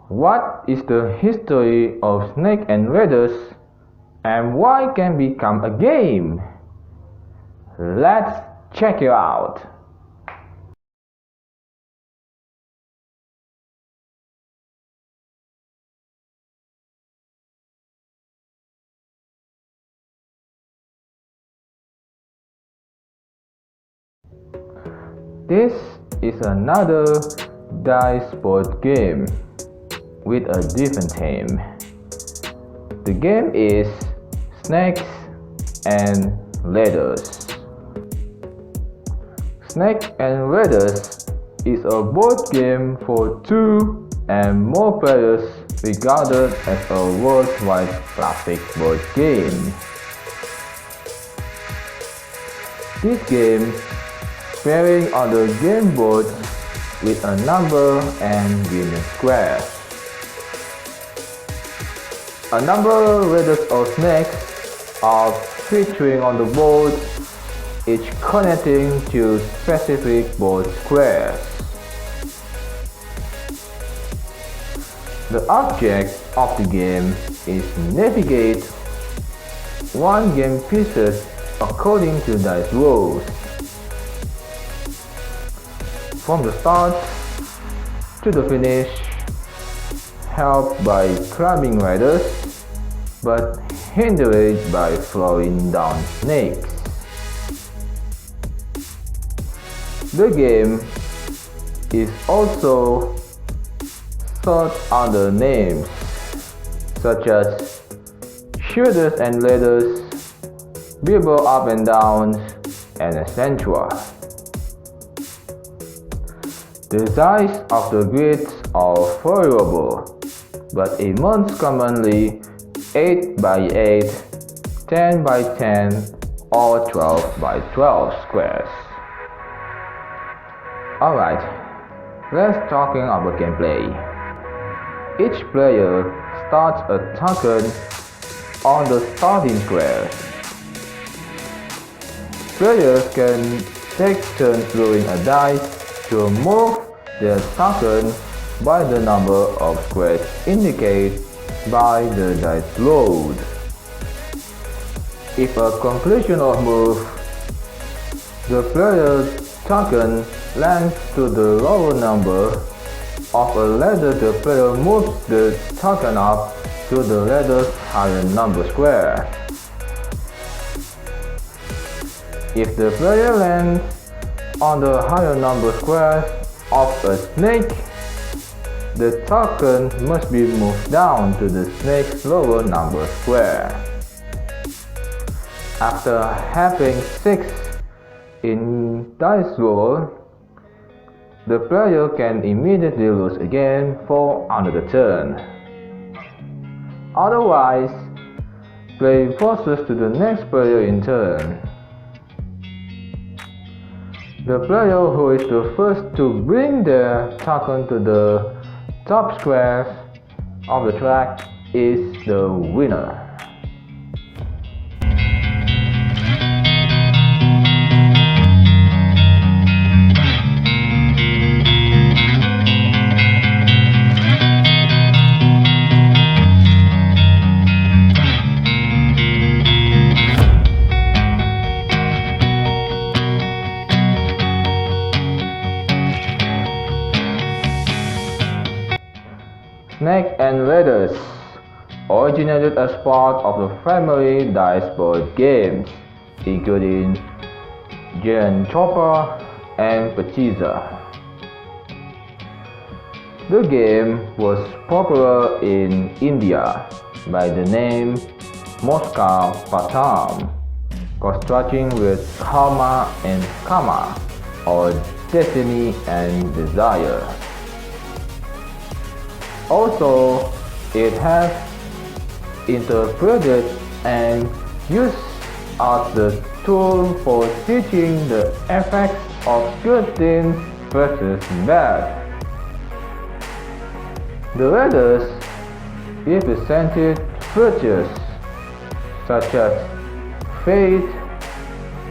What is the history of Snakes and Ladders and why can become a game? Let's check it out. This is another dice board game with a different theme. The game is Snakes and Ladders. Snakes and Ladders is a board game for 2 and more players regarded as a worldwide classic board game. This game pairing on the game board with a number and green squares. A number of ladders or snakes are featuring on the board, each connecting to specific board squares. The object of the game is navigate one game pieces according to dice rolls. From the start to the finish, helped by climbing ladders, but hindered by falling down snakes. The game is also sought under names such as Chutes and Ladders, Billboard Up and Downs, and etc. The size of the grids are variable, but is most commonly 8 by 8, 10 by 10, or 12 by 12 squares. Alright, let's talking about gameplay. Each player starts a token on the starting square. Players can take turns throwing a dice to move their token by the number of squares indicated by the dice rolled. If a conclusion of move, the player's token lands to the lower number of a ladder, the player moves the token up to the ladder's higher number square. If the player lands on the higher number square of a snake, the token must be moved down to the snake's lower number square. After having 6 in dice roll, the player can immediately lose again for another turn. Otherwise, play forces to the next player in turn. The player who is the first to bring their token to the top square of the track is the winner. Snakes and Ladders originated as part of the family dice board games, including Gyan Chauper and Pachisi. The game was popular in India by the name Moscow Patam, constructing with karma and karma, or destiny and desire. Also, it has interpreted and used as the tool for teaching the effects of good things versus bad. The ladders represented virtues such as faith,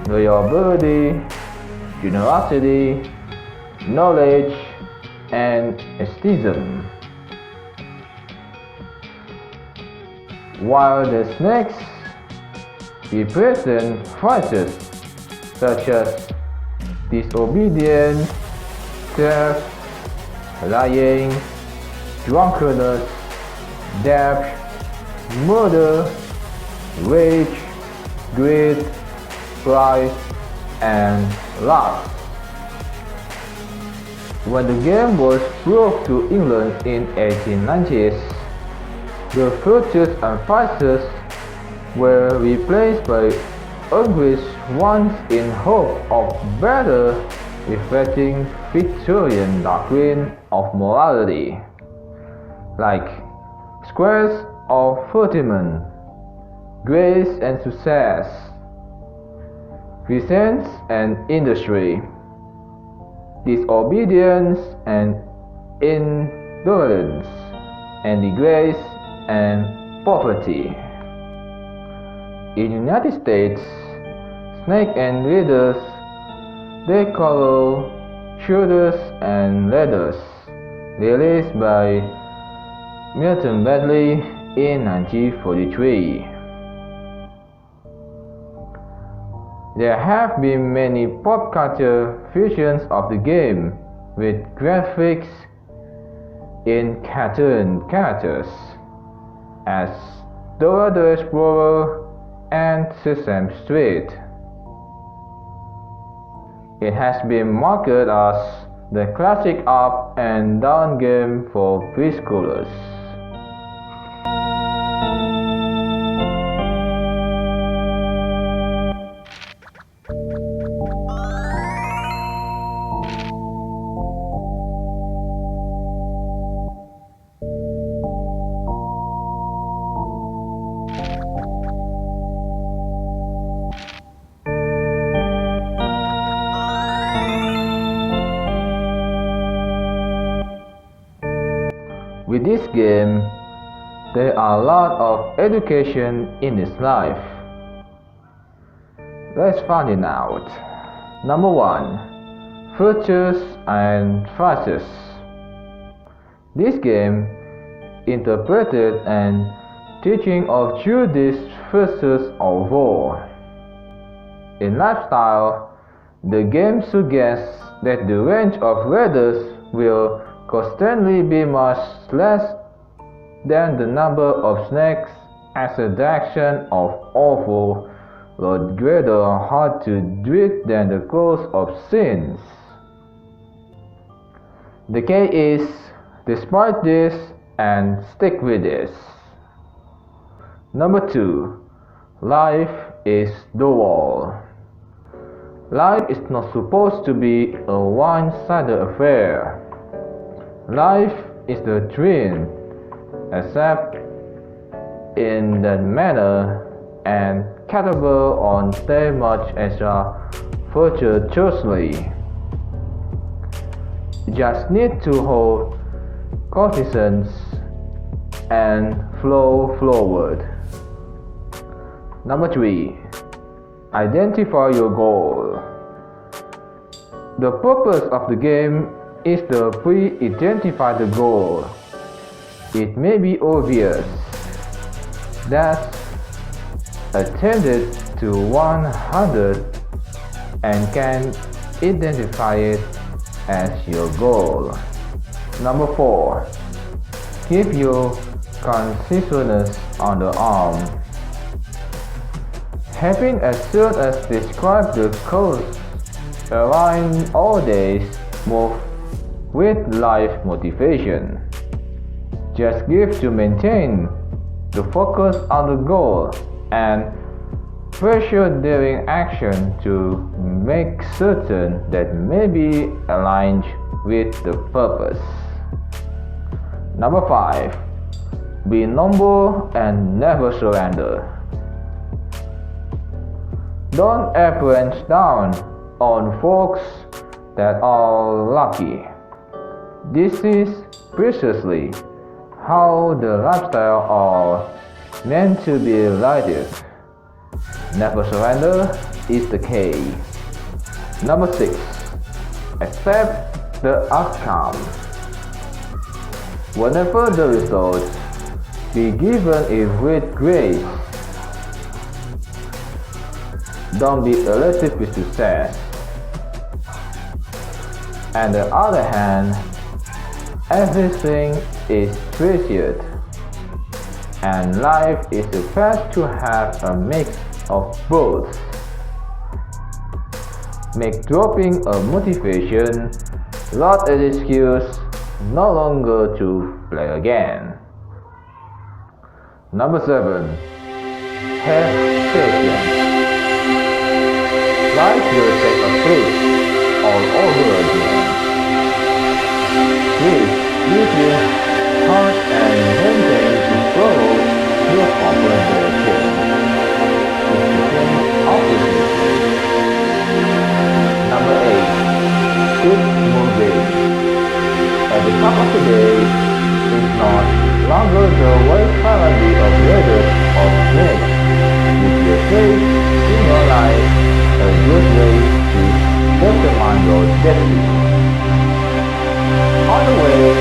reliability, generosity, knowledge, and aesthetism. while the snakes represent vices such as disobedience, theft, lying, drunkenness, debt, murder, rage, greed, pride, and lust. When the game was brought to England in 1890s, the virtues and vices were replaced by English ones in hope of better reflecting Victorian doctrine of morality, like squares of fortune, grace and success, presence and industry, disobedience and indolence, and disgrace and poverty. In United States, snake and ladders, they call Chutes and Ladders, released by Milton Bradley in 1943. There have been many pop culture versions of the game with graphics in cartoon characters, as Dora the Explorer and Sesame Street. It has been marketed as the classic up and down game for preschoolers. With this game, there are a lot of education in this life. Let's find it out. Number 1. Virtues and vices. This game interpreted and teaching of these virtues of war. In lifestyle, the game suggests that the range of ladders will constantly be much less than the number of snakes as a direction of awful, but greater hard to dread than the cause of sins. The key is, despite this and stick with this. Number 2. Life is the wall. Life is not supposed to be a one-sided affair. Life is the dream, except in that manner, and capable on stay much extra virtuously. You just need to hold conscience and flow forward. Number 3. Identify your goal. The purpose of the game is to pre-identify the goal. It may be obvious that attended to 100 and can identify it as your goal. Number 4. Keep your consciousness on the arm. Having as soon as described the course align all days move with life motivation. Just give to maintain the focus on the goal and pressure during action to make certain that may be aligned with the purpose. Number 5. Be humble and never surrender. Don't ever down on folks that are lucky. This is precisely how the lifestyle are meant to be lived. Never surrender is the key. Number 6. Accept the outcome. Whatever the result, be given it with grace. Don't be elected with success. On the other hand, everything is precious, and life is supposed to have a mix of both. Make dropping a motivation, not an excuse no longer to play again. Number 7. Have patience. Life will take a flip all over again. Please use your heart and maintain to follow your proper direction. It's the same opposite. Number 8. Keep moving. At the top of the day is not longer the white parody of ladders or snakes. With your faith in your life, a good way to determine your destiny. On the way,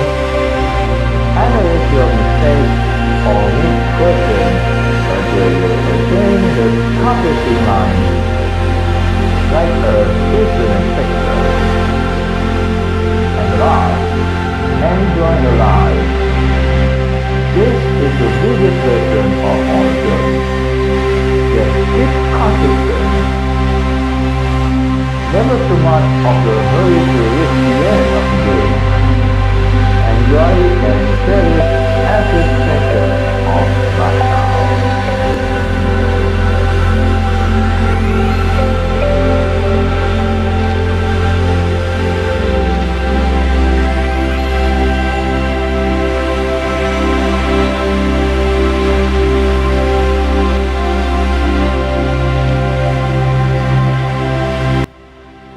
analyze your mistakes or misquestions until you attain the accomplishing line, like a prison inspector. And last, enjoy the life. This is the biggest lesson of all games. Just keep consistent. Never too much of the hurry to reach the end of the game. Enjoy and cherish every second of right now.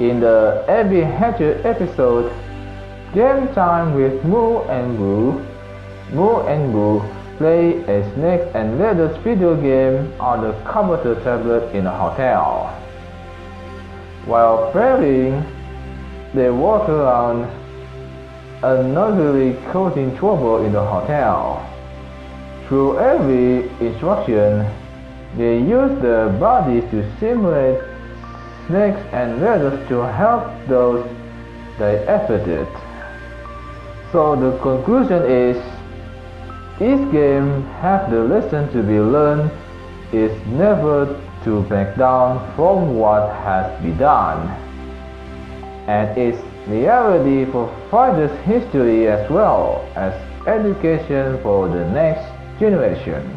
In the Abby Hatcher episode, Game Time with Moo and Boo, Moo and Boo play a Snakes and Ladders video game on the computer tablet in a hotel. While playing, they walk around, uneasily causing trouble in the hotel. Through every instruction, they use their bodies to simulate snakes and ladders to help those they affected. So the conclusion is, each game has the lesson to be learned is never to back down from what has been done. And it's reality for fighters' history as well as education for the next generation.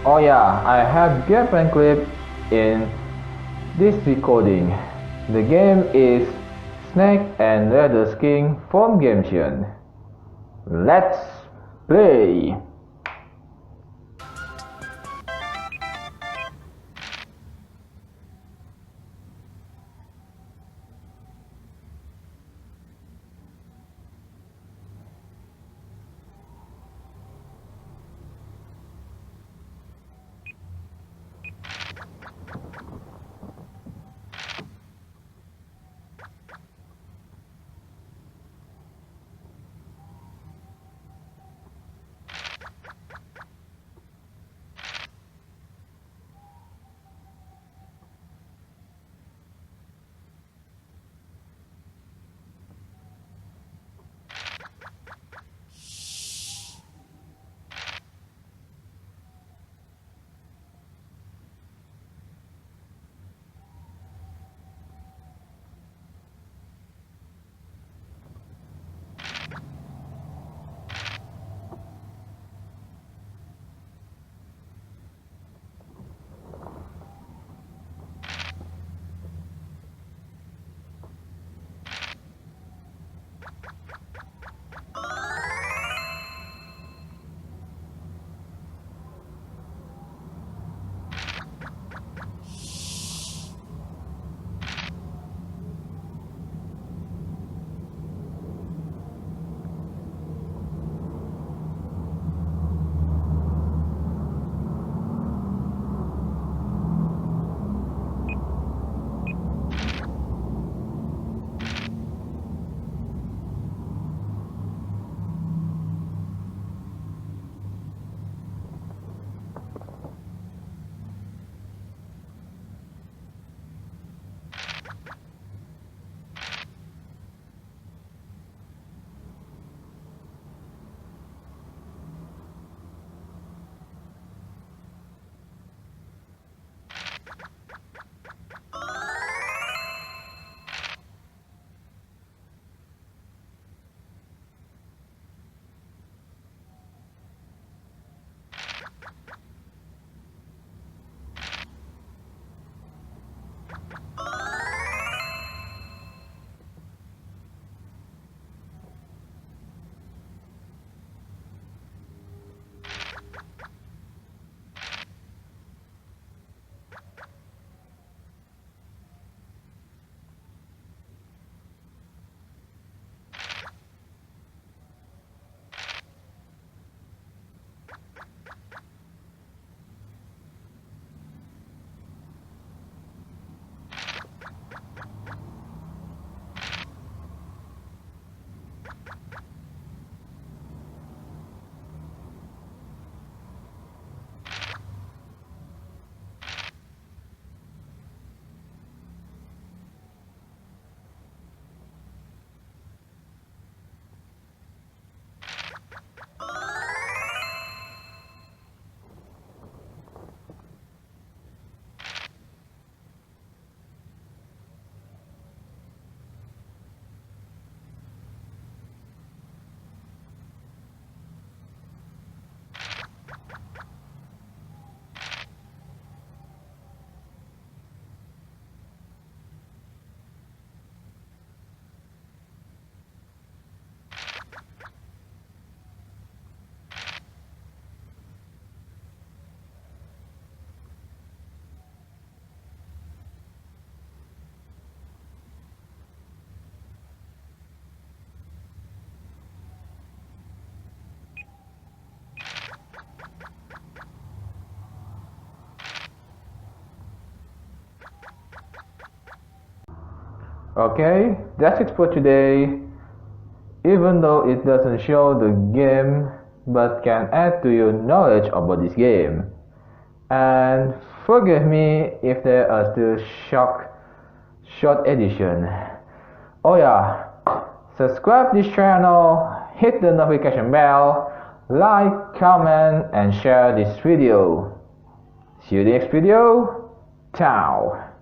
Oh yeah, I have gameplay clip in this recording. The game is Snake and Ladders King from Genshin. Let's play! Okay, that's it for today. Even though it doesn't show the game, but can add to your knowledge about this game. And forgive me if there are still short edition. Oh yeah, subscribe this channel, hit the notification bell, like, comment and share this video. See you in the next video. Ciao.